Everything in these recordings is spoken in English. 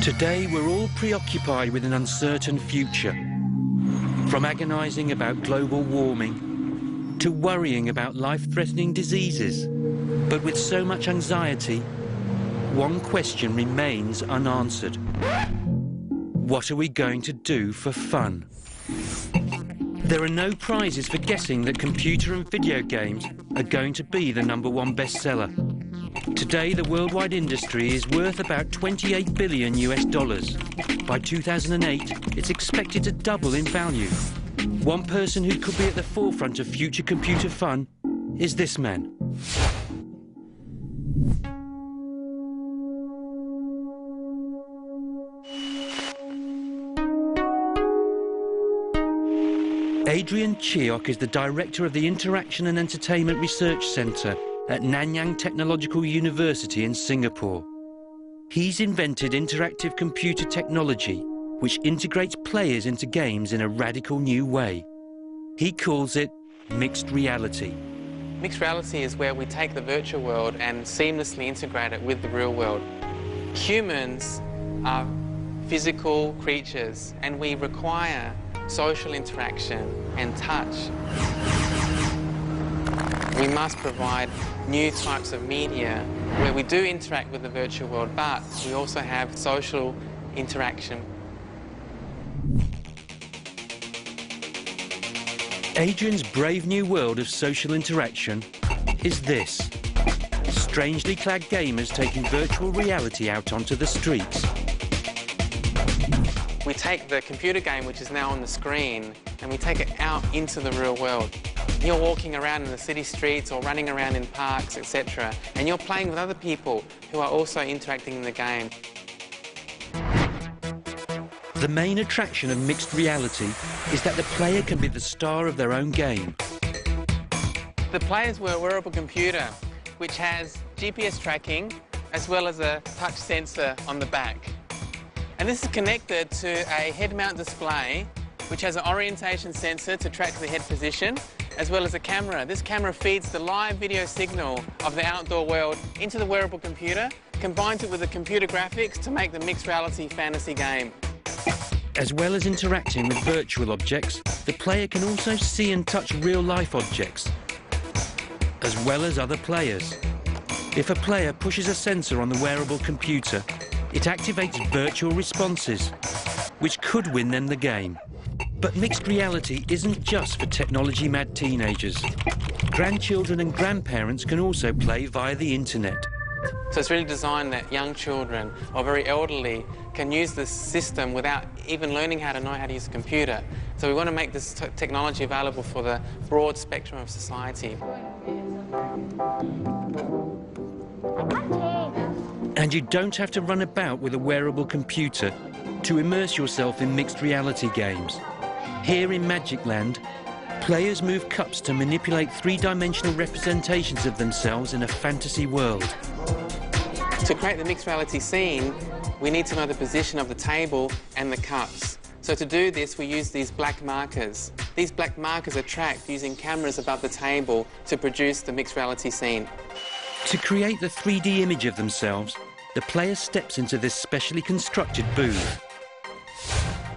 Today, we're all preoccupied with an uncertain future. From agonizing about global warming to worrying about life-threatening diseases. But with so much anxiety, one question remains unanswered. What are we going to do for fun? There are no prizes for guessing that computer and video games are going to be the #1 bestseller. Today, the worldwide industry is worth about $28 billion US. By 2008, it's expected to double in value. One person who could be at the forefront of future computer fun is this man. Adrian Cheok is the director of the Interaction and Entertainment Research Centre at Nanyang Technological University in Singapore. He's invented interactive computer technology which integrates players into games in a radical new way. He calls it mixed reality. Mixed reality is where we take the virtual world and seamlessly integrate it with the real world. Humans are physical creatures and we require social interaction and touch. We must provide new types of media where we do interact with the virtual world, but we also have social interaction. Adrian's brave new world of social interaction is this. Strangely clad gamers taking virtual reality out onto the streets. We take the computer game, which is now on the screen, and we take it out into the real world. You're walking around in the city streets or running around in parks, etc., and you're playing with other people who are also interacting in the game. The main attraction of mixed reality is that the player can be the star of their own game. The players wear a wearable computer, which has GPS tracking, as well as a touch sensor on the back. And this is connected to a head-mount display, which has an orientation sensor to track the head position, as well as a camera. This camera feeds the live video signal of the outdoor world into the wearable computer, combines it with the computer graphics to make the mixed reality fantasy game. As well as interacting with virtual objects, the player can also see and touch real-life objects, as well as other players. If a player pushes a sensor on the wearable computer, it activates virtual responses, which could win them the game. But mixed reality isn't just for technology-mad teenagers. Grandchildren and grandparents can also play via the internet. So it's really designed that young children or very elderly can use this system without even learning how to use a computer. So we want to make this technology available for the broad spectrum of society. And you don't have to run about with a wearable computer to immerse yourself in mixed reality games. Here in Magic Land, players move cups to manipulate three-dimensional representations of themselves in a fantasy world. To create the mixed reality scene, we need to know the position of the table and the cups. So to do this, we use these black markers. These black markers are tracked using cameras above the table to produce the mixed reality scene. To create the 3D image of themselves, the player steps into this specially constructed booth.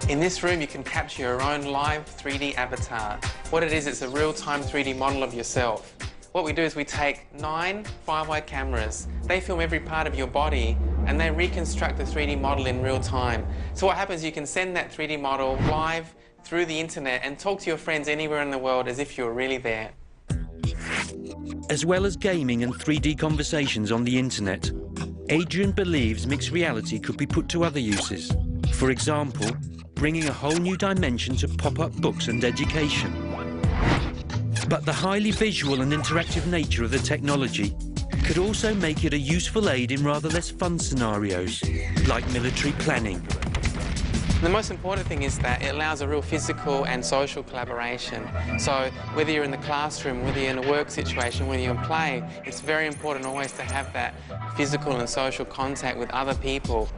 In this room, you can capture your own live 3D avatar. What it is, it's a real-time 3D model of yourself. What we do is we take 9 5-wide cameras. They film every part of your body, and they reconstruct the 3D model in real time. So what happens, you can send that 3D model live through the internet and talk to your friends anywhere in the world as if you were really there. As well as gaming and 3D conversations on the internet, Adrian believes mixed reality could be put to other uses. For example, bringing a whole new dimension to pop-up books and education. But the highly visual and interactive nature of the technology could also make it a useful aid in rather less fun scenarios, like military planning. The most important thing is that it allows a real physical and social collaboration. So whether you're in the classroom, whether you're in a work situation, whether you're in play, it's very important always to have that physical and social contact with other people.